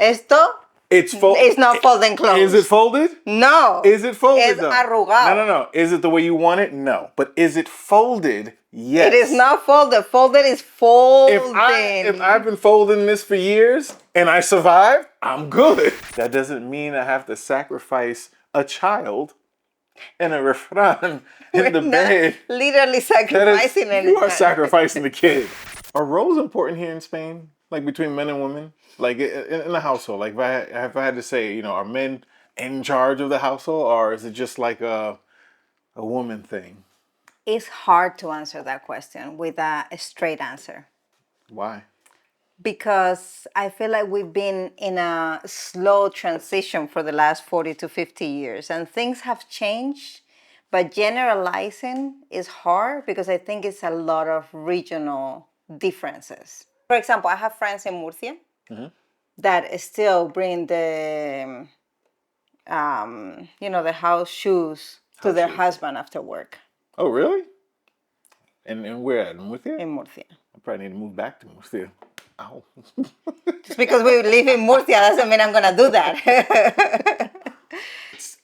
Esto it's not folding clothes. Is it folded? No. Is it folded? Es arrugado. No. Is it the way you want it? No. But is it folded? Yes. It is not folded. Folded is folding. If I've been folding this for years and I survive, I'm good. That doesn't mean I have to sacrifice a child and a refran in the bed. Literally sacrificing anything. You are sacrificing the kid. Are roles important here in Spain? Like between men and women? Like in the household? Like if I had to say, are men in charge of the household, or is it just like a woman thing? It's hard to answer that question with a straight answer. Why? Because I feel like we've been in a slow transition for the last 40 to 50 years, and things have changed, but generalizing is hard because I think it's a lot of regional differences. For example, I have friends in Murcia that still bring the house shoes to their husband after work. Oh, really? And where at? Murcia? In Murcia. I probably need to move back to Murcia. Ow. Just because we live in Murcia doesn't mean I'm going to do that.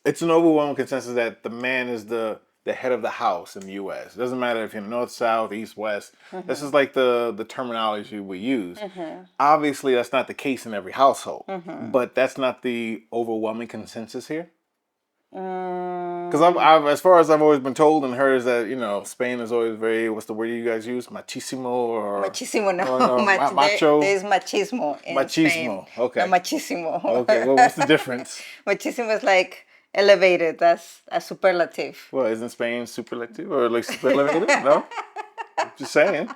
It's an overwhelming consensus that the man is the head of the house in the U.S. It doesn't matter if you're north, south, east, west. This is like the terminology we use. Obviously, that's not the case in every household, but that's not the overwhelming consensus here. Because as far as I've always been told and heard is that, Spain is always very, what's the word you guys use? Machismo or... Machismo, no. Macho? There's machismo in Spain. Okay. No, machismo. Okay, well, what's the difference? Machismo is like elevated. That's a superlative. Well, isn't Spain superlative or like superlative? No? Just saying.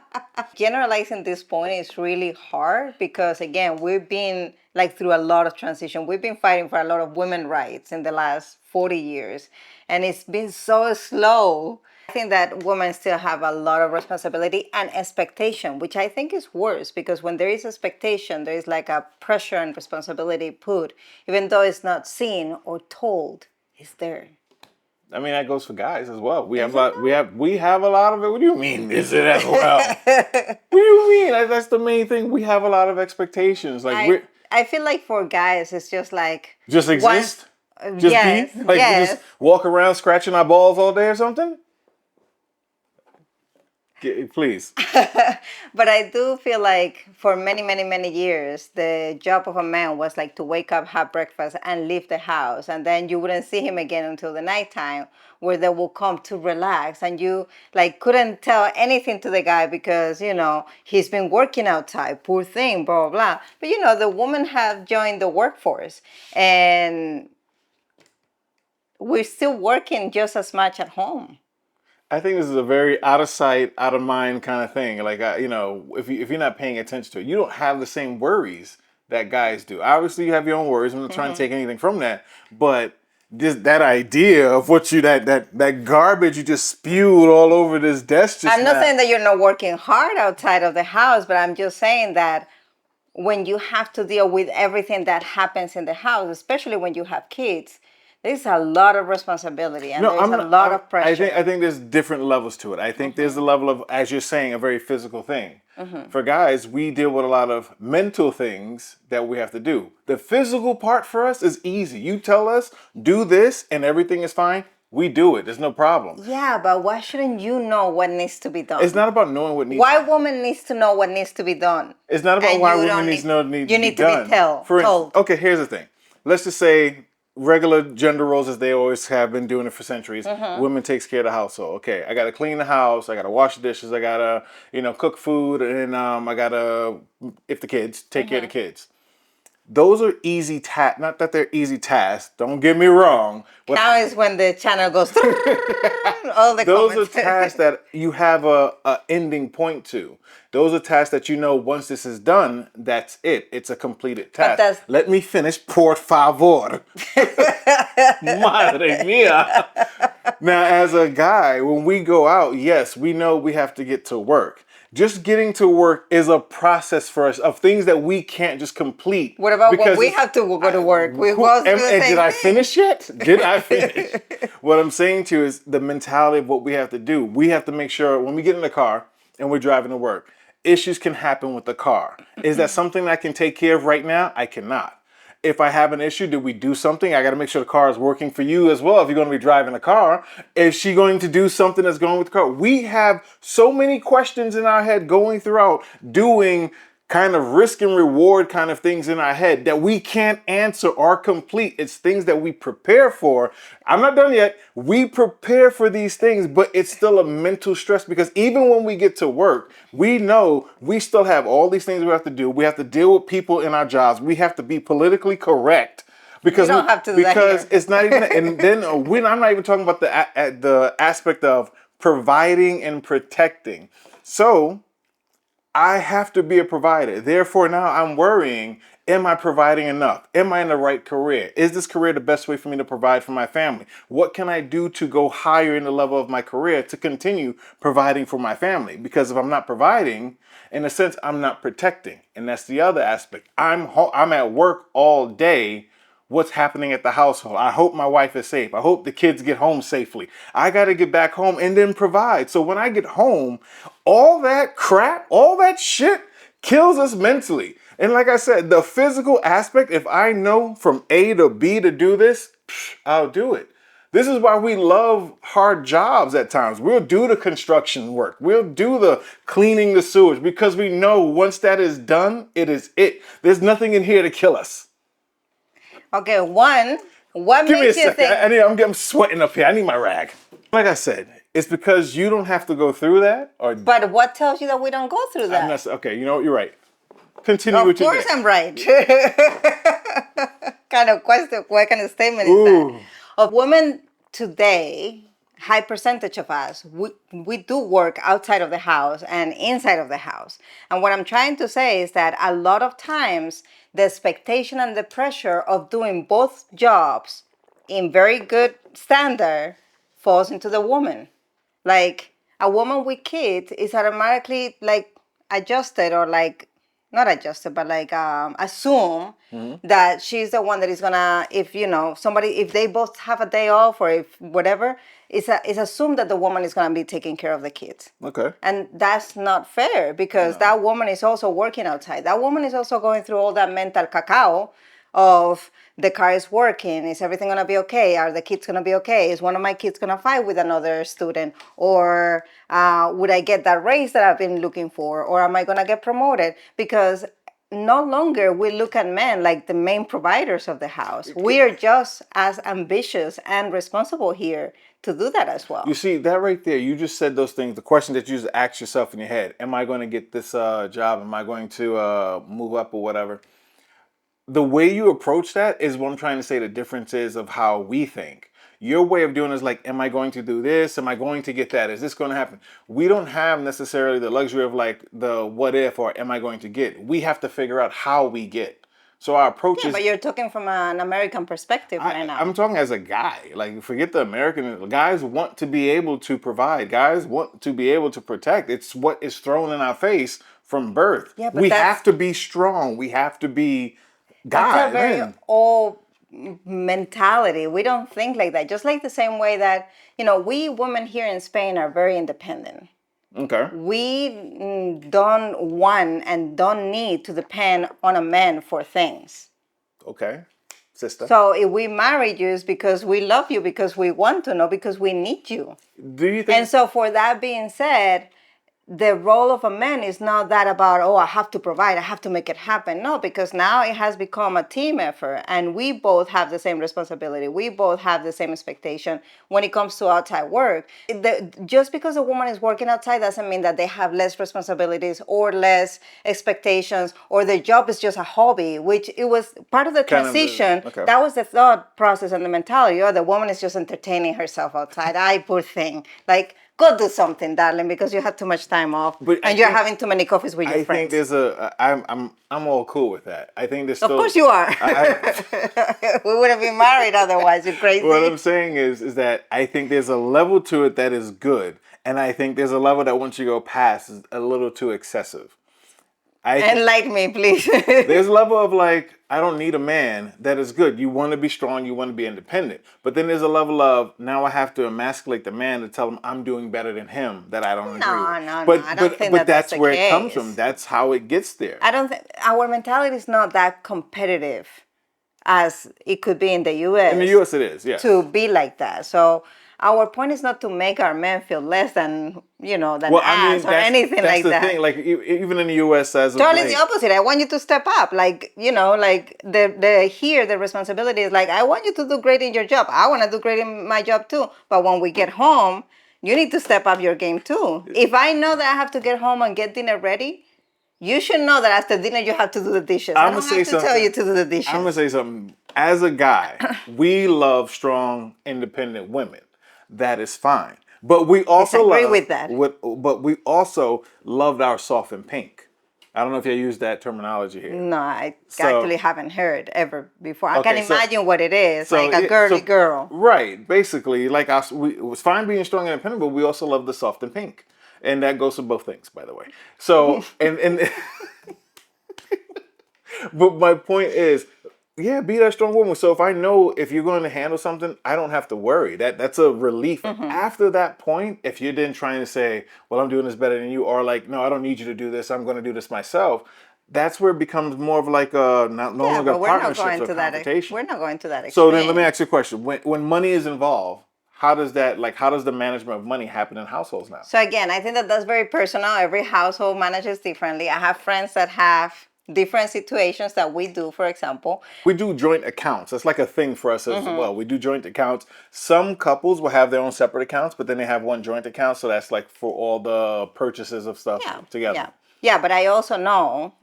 Generalizing this point is really hard because, again, we've been through a lot of transition. We've been fighting for a lot of women's rights in the last 40 years, and it's been so slow. I think that women still have a lot of responsibility and expectation, which I think is worse because when there is expectation, there is like a pressure and responsibility put, even though it's not seen or told, it's there. I mean, that goes for guys as well. We have a lot. We have a lot of it. What do you mean? Is it as well? What do you mean? That's the main thing. We have a lot of expectations. I feel like for guys, it's just like just exist. Just yes, be like we just walk around scratching our balls all day or something. Please. But I do feel like for many, many, many years, the job of a man was like to wake up, have breakfast, and leave the house. And then you wouldn't see him again until the nighttime, where they will come to relax. And you couldn't tell anything to the guy because, he's been working outside, poor thing, blah, blah, blah. But, the women have joined the workforce. And we're still working just as much at home. I think this is a very out of sight, out of mind kind of thing. Like, if you're not paying attention to it, you don't have the same worries that guys do. Obviously, you have your own worries. I'm not trying to take anything from that, but that idea of that garbage you just spewed all over this desk. I'm not saying that you're not working hard outside of the house, but I'm just saying that when you have to deal with everything that happens in the house, especially when you have kids, there's a lot of responsibility and there's a lot of pressure. I think there's different levels to it. I think there's the level of, as you're saying, a very physical thing. For guys, we deal with a lot of mental things that we have to do. The physical part for us is easy. You tell us, do this, and everything is fine. We do it. There's no problem. Yeah, but why shouldn't you know what needs to be done? It's not about knowing what needs. Why woman needs to know what needs to be done? It's not about why women needs to know what needs to be done. You need to be told. Okay, here's the thing. Let's just say regular gender roles as they always have been doing it for centuries. Women takes care of the household. Okay, I gotta clean the house. I gotta wash the dishes. I gotta, cook food, and I gotta, if the kids, take care of the kids. Those are easy tasks. Not that they're easy tasks. Don't get me wrong. Now is when the channel goes through all the Those comments. are tasks that you have a ending point to. Those are tasks that once this is done, that's it. It's a completed task. Let me finish, por favor. Madre mia. Now, as a guy, when we go out, yes, we know we have to get to work. Just getting to work is a process for us of things that we can't just complete. What about when we have to go to work? Did I finish yet? Did I finish? What I'm saying to you is the mentality of what we have to do. We have to make sure when we get in the car and we're driving to work, issues can happen with the car. Is that something I can take care of right now? I cannot. If I have an issue, did we do something? I got to make sure the car is working for you as well. If you're going to be driving a car, is she going to do something that's going with the car? We have so many questions in our head going throughout doing kind of risk and reward kind of things in our head that we can't answer or complete. It's things that we prepare for. I'm not done yet. We prepare for these things, but it's still a mental stress because even when we get to work, we know we still have all these things we have to do. We have to deal with people in our jobs. We have to be politically correct. You don't have to do that here. It's not even, and then I'm not even talking about the aspect of providing and protecting. So I have to be a provider. Therefore, now I'm worrying, am I providing enough? Am I in the right career? Is this career the best way for me to provide for my family? What can I do to go higher in the level of my career to continue providing for my family? Because if I'm not providing, in a sense, I'm not protecting. And that's the other aspect. I'm at work all day. What's happening at the household? I hope my wife is safe. I hope the kids get home safely. I got to get back home and then provide. So when I get home, all that crap, all that shit kills us mentally. And like I said, the physical aspect, if I know from A to B to do this, I'll do it. This is why we love hard jobs at times. We'll do the construction work. We'll do the cleaning the sewage because we know once that is done, it is it. There's nothing in here to kill us. Okay, what Give me a makes you second. think? I'm sweating up here. I need my rag. Like I said, it's because you don't have to go through that. But what tells you that we don't go through that? Okay, you know what? You're right. Continue Of with your course day. I'm right. Kind of question, what kind of statement is Ooh. that? Of women today, high percentage of us, we do work outside of the house and inside of the house. And what I'm trying to say is that a lot of times the expectation and the pressure of doing both jobs in very good standard falls into the woman. Like a woman with kids is automatically like adjusted or like not adjusted, but like assume that she's the one that is gonna, if you know somebody, if they both have a day off or if whatever, it's assumed that the woman is gonna be taking care of the kids. Okay. And that's not fair because that woman is also working outside. That woman is also going through all that mental cacao of the car is working. Is everything gonna be okay? Are the kids gonna be okay? Is one of my kids gonna fight with another student? Or would I get that raise that I've been looking for? Or am I gonna get promoted? Because no longer we look at men like the main providers of the house. We are just as ambitious and responsible here to do that as well. You see, that right there, you just said those things. The question that you just ask yourself in your head, am I going to get this job? Am I going to move up or whatever? The way you approach that is what I'm trying to say. The difference is of how we think. Your way of doing it is like, am I going to do this? Am I going to get that? Is this going to happen? We don't have necessarily the luxury of like the what if or am I going to get? We have to figure out how we get. So our approach is. But you're talking from an American perspective right now. I'm talking as a guy. Like, forget the American. Guys want to be able to provide. Guys want to be able to protect. It's what is thrown in our face from birth. Yeah, but we have to be strong. We have to be guys. That's a very old mentality. We don't think like that. Just like the same way that, we women here in Spain are very independent. Okay. We don't want and don't need to depend on a man for things. Okay. Sister. So if we marry you, it's because we love you, because we want to, not because we need you. Do you think? And so for that being said, the role of a man is not that about, oh, I have to provide, I have to make it happen. No, because now it has become a team effort and we both have the same responsibility. We both have the same expectation when it comes to outside work. Just because a woman is working outside doesn't mean that they have less responsibilities or less expectations or their job is just a hobby, which it was part of the transition. Okay. That was the thought process and the mentality. Oh, the woman is just entertaining herself outside. I poor thing. Like, go do something, darling, because you had too much time off and you're having too many coffees with your friends. I think I'm all cool with that. I think there's still. Of course you are. We would have been married otherwise. You're crazy. What I'm saying is that I think there's a level to it that is good, and I think there's a level that once you go past is a little too excessive. Enlighten me, please. There's a level of like, I don't need a man that is good. You want to be strong, you want to be independent. But then there's a level of, now I have to emasculate the man to tell him I'm doing better than him, that I don't agree with. No, I don't think but that's the where case. it comes from. That's how it gets there. I don't think our mentality is not that competitive. as it could be in the In the U.S. U.S. it is, yes. to be like that. So our point is not to make our men feel less than than Well, I us mean, or anything that's like the that. thing. Like even in the U.S. as of Totally the late, opposite. I want you to step up. Like, like the here the responsibility is like, I want you to do great in your job. I want to do great in my job too. But when we get home, you need to step up your game too. If I know that I have to get home and get dinner ready, you should know that after dinner you have to do the dishes. I I'm gonna don't say have to tell something. you to do the I'm gonna dishes. say something. As a guy, we love strong, independent women. That is fine. But we also Disagree love with that. what. But we also loved our soft and pink. I don't know if you use that terminology here. No, I So actually haven't heard ever before. I can okay, imagine what it is, like a yeah, girly girl. right, basically, like it was fine being strong and independent, but we also love the soft and pink, and that goes for both things, by the way. So and but my point is, yeah, be that strong woman. So if I know if you're going to handle something, I don't have to worry. That's a relief. After that point, if you're then trying to say, well, I'm doing this better than you, or like, no, I don't need you to do this, I'm going to do this myself. That's where it becomes more of like a not no Yeah, longer but we're not partnerships going or to that. confrontation. We're not going to that So then let me extreme. ask you a question. When money is involved, how does the management of money happen in households now? So again, I think that that's very personal. Every household manages differently. I have friends that have different situations that we do. For example, We do joint accounts. That's like a thing for us as well. We do joint accounts. Some couples will have their own separate accounts, but then they have one joint account. So that's like for all the purchases of stuff yeah, together. yeah, yeah. But I also know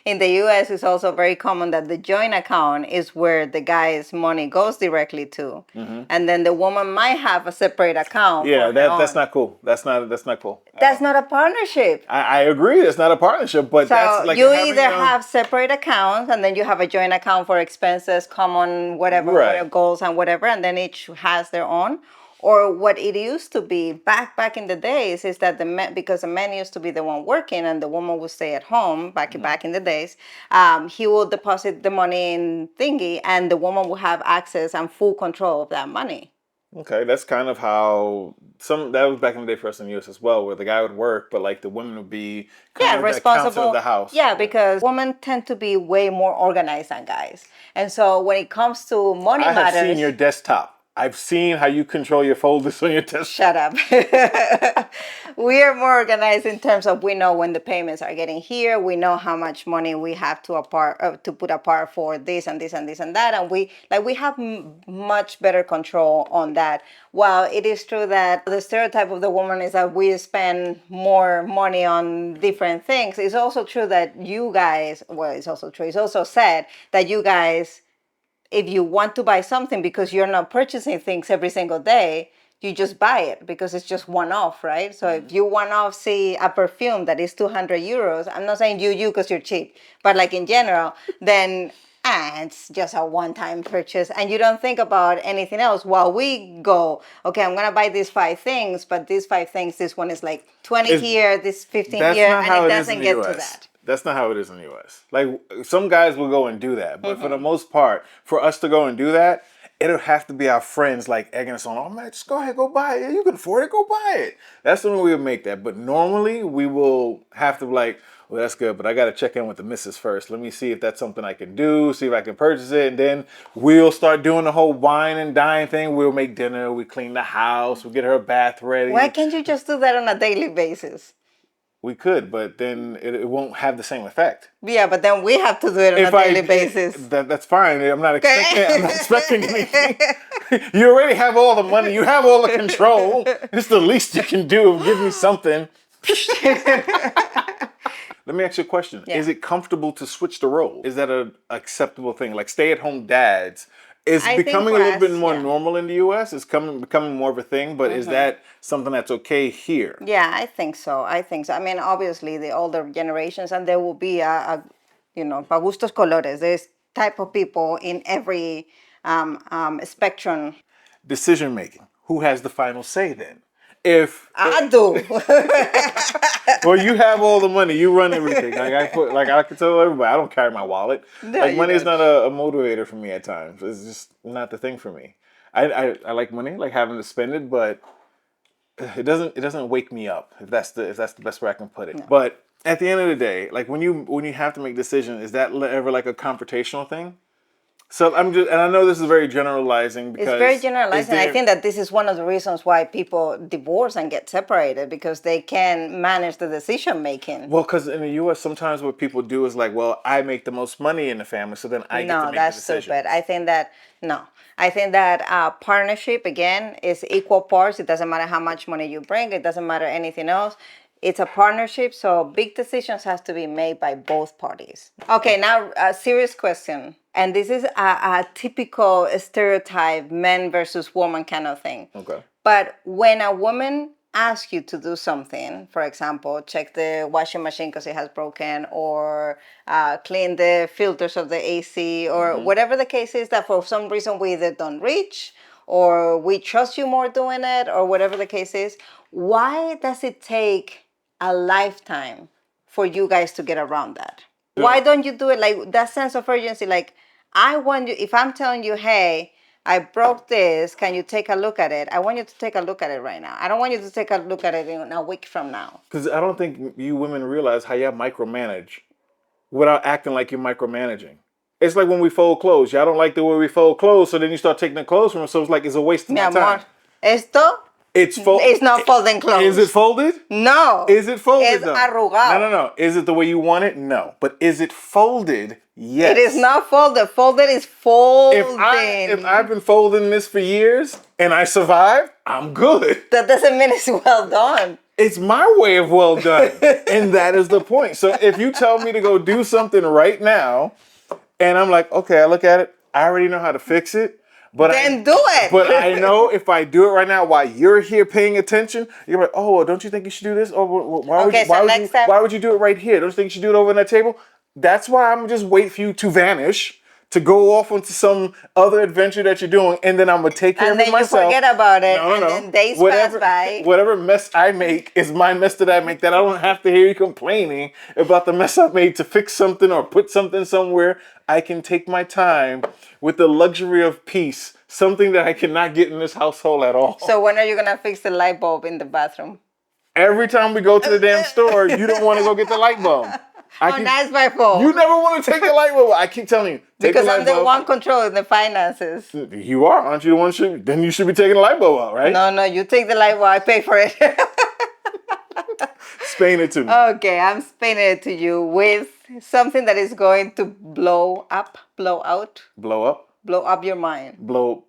in the US, it's also very common that the joint account is where the guy's money goes directly to. And then the woman might have a separate account Yeah, for her that's own. not cool. That's not cool at That's all. not a partnership. I agree. It's not a partnership, but that's So like you having either your own. have separate accounts and then you have a joint account for expenses, common whatever Right. goals and whatever, and then each has their own. Or what it used to be back in the days is that the men, because the man used to be the one working and the woman would stay at home back in the days, he will deposit the money in thingy and the woman will have access and full control of that money. Okay, that's kind of how that was back in the day for us in the US as well, where the guy would work, but like the women would be kind Yeah, of the accountant of responsible. the house. Yeah, because women tend to be way more organized than guys. And so when it comes to money I have seen matters, your desktop. I've seen how you control your folders on your desktop. shut up. We are more organized in terms of we know when the payments are getting here. We know how much money we have to put apart for this and this and this and that, and we have much better control on that. While it is true that the stereotype of the woman is that we spend more money on different things, it's also true that you guys. Well, it's also true. It's also said that you guys, if you want to buy something because you're not purchasing things every single day, you just buy it because it's just one off, right? So if you one off see a perfume that is 200 euros, I'm not saying you because you're cheap, but like in general, then it's just a one time purchase and you don't think about anything else. While we go, okay, I'm gonna buy these 5 things, but these 5 things, this one is like 20 It's, here, this 15 that's here, not and how it it is in doesn't the get to US. that. That's not how it is in the US. Like some guys will go and do that, but for the most part, for us to go and do that, it'll have to be our friends like egging us on. Oh man, just go ahead, go buy it. You can afford it, go buy it. That's the only way we would make that. But normally we will have to be like, well, that's good, but I got to check in with the missus first. Let me see if that's something I can do, see if I can purchase it. And then we'll start doing the whole wine and dine thing. We'll make dinner, we clean the house, we'll get her a bath Why ready. can't you just do that on a daily basis? We could, but then it won't have the same effect. Yeah, but then we have to do it on a If I daily basis. that's fine. I'm not expecting. I'm not expecting anything. Okay. You already have all the money. You have all the control. It's the least you can do. Give me something. Let me ask you a question. Yeah. Is it comfortable to switch the role? Is that an acceptable thing? Like stay-at-home dads is I think becoming a for little bit us, more yeah. normal in the U.S. It's becoming more of a thing. But is that something that's okay here? Yeah, I think so. I think so. I mean, obviously, the older generations, and there will be pa gustos colores. There's type of people in every spectrum. Decision making. Who has the final say then? If I do. well, you have all the money, you run everything. I can tell everybody, I don't carry my wallet. No, Like you money is don't. not a motivator for me at times. It's just not the thing for me. I like money, like having to spend it, but it doesn't wake me up if that's the best way I can put it. No. But at the end of the day, like when you have to make decisions, is that ever like a confrontational thing? So I'm just, and I know this is very generalizing It's very because is generalized, and I there, think that this is one of the reasons why people divorce and get separated because they can manage the decision making. well, because in the U.S. sometimes what people do is like, well, I make the most money in the family, so then I get to No, make the that's decisions. stupid. I think that no. I think that partnership again is equal parts. It doesn't matter how much money you bring. It doesn't matter anything else. It's a partnership, so big decisions has to be made by both parties. Okay, now a serious question, and this is a typical stereotype man versus woman kind of thing. Okay. But when a woman asks you to do something, for example, check the washing machine because it has broken, or clean the filters of the AC, or whatever the case is, that for some reason we either don't reach, or we trust you more doing it, or whatever the case is, why does it take a lifetime for you guys to get around that? Why don't you do it like that sense of urgency? Like, I want you, if I'm telling you, hey, I broke this, can you take a look at it? I want you to take a look at it right now. I don't want you to take a look at it in a week from now. Because I don't think you women realize how y'all micromanage without acting like you're micromanaging. It's like when we fold clothes. Y'all don't like the way we fold clothes, so then you start taking the clothes from us. So it's like it's a waste of Mi my amor, time. esto it's not folding clothes. Is it folded? No. Is it folded Es though? arrugado. No. Is it the way you want it? No. But is it folded? Yes. It is not folded. Folded is folding. If I've been folding this for years and I survived, I'm good. That doesn't mean it's well done. It's my way of well done. And that is the point. So if you tell me to go do something right now, and I'm like, okay, I look at it, I already know how to fix it. But Then do it. But I know if I do it right now while you're here paying attention, you're like, oh, well, don't you think you should do this? Or why would you do it right here? Don't you think you should do it over on that table? That's why I'm just wait for you to vanish, to go off onto some other adventure that you're doing, and then I'm gonna take care of it myself. And then you forget about it, No. then days pass by. Whatever mess I make is my mess that I make, that I don't have to hear you complaining about the mess I made to fix something or put something somewhere. I can take my time with the luxury of peace, something that I cannot get in this household at all. So when are you gonna fix the light bulb in the bathroom? Every time we go to the damn store, you don't want to go get the light bulb. That's my fault. You never want to take the light bulb. I keep telling you. Because I'm the one controlling the finances. You are, aren't you the one? Then you should be taking the light bulb out, right? No, you take the light bulb. I pay for it. Explain it to me. Okay, I'm explaining it to you with something that is going to blow out, Blow up? blow up your mind. Blow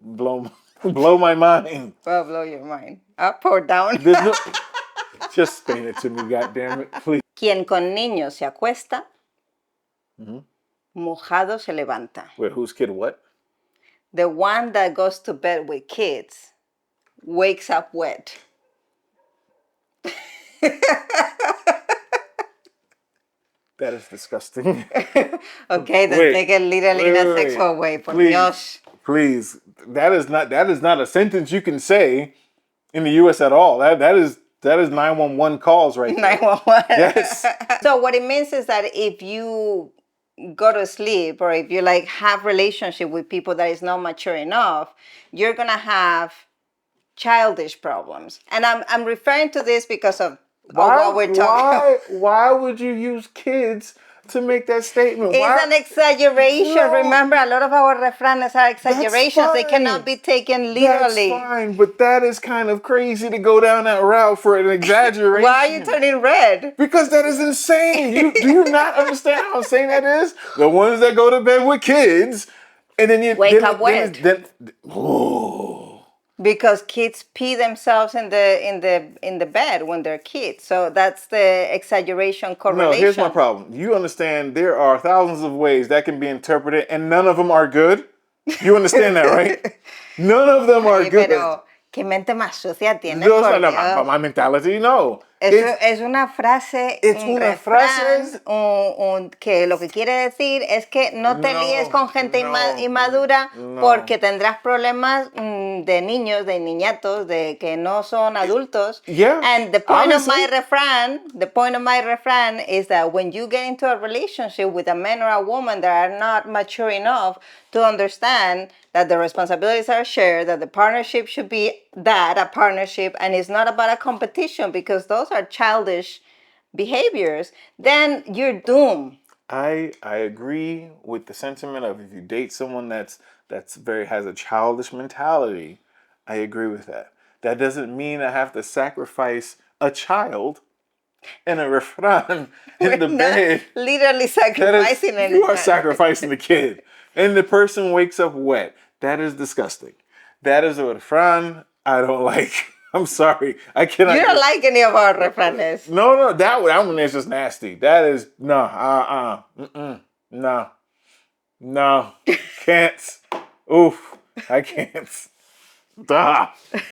my mind. Well, blow your mind. Up or down. Just explain it to me, goddammit, please. Quien con niños se acuesta, mojado se levanta. Wait, whose kid what? The one that goes to bed with kids wakes up wet. That is disgusting. Okay, then take it literally in a sexual way. Por Dios. Please. That is not a sentence you can say in the US at all. That is 911 calls right there. 911. Yes. So what it means is that if you go to sleep or if you like have relationship with people that is not mature enough, you're gonna have childish problems. And I'm referring to this because of what we're talking about. Why would you use kids to make that statement? It's an exaggeration. No. Remember, a lot of our refranes are exaggerations. They cannot be taken literally. That's fine, but that is kind of crazy to go down that route for an exaggeration. Why are you turning red? Because that is insane. Do you not understand how insane that is? The ones that go to bed with kids, and then you wake up wet. Oh. Because kids pee themselves in the bed when they're kids. So that's the exaggeration correlation. No, here's my problem. You understand there are thousands of ways that can be interpreted, and none of them are good? You understand that, right? None of them are good. Pero, ¿qué mente más sucia tienes? My mentality, no. Es una frase, que lo que quiere decir es que no te líes con gente inmadura porque tendrás problemas de niños, de niñatos, de que no son adultos. Yeah. And the point of my refrain is that when you get into a relationship with a man or a woman that are not mature enough to understand that the responsibilities are shared, that the partnership should be a partnership, and it's not about a competition because those are childish behaviors, then you're doomed. I agree with the sentiment of if you date someone that's very has a childish mentality, I agree with that. That doesn't mean I have to sacrifice a child and a refran in We're the not bed. literally That is, sacrificing you are anyone. sacrificing the kid. And the person wakes up wet. That is disgusting. That is a refran I don't like. I'm sorry. I You cannot don't get. like any of our refranes. No, that one is just nasty. That is, no, no, no. Can't. Oof. I can't. Duh.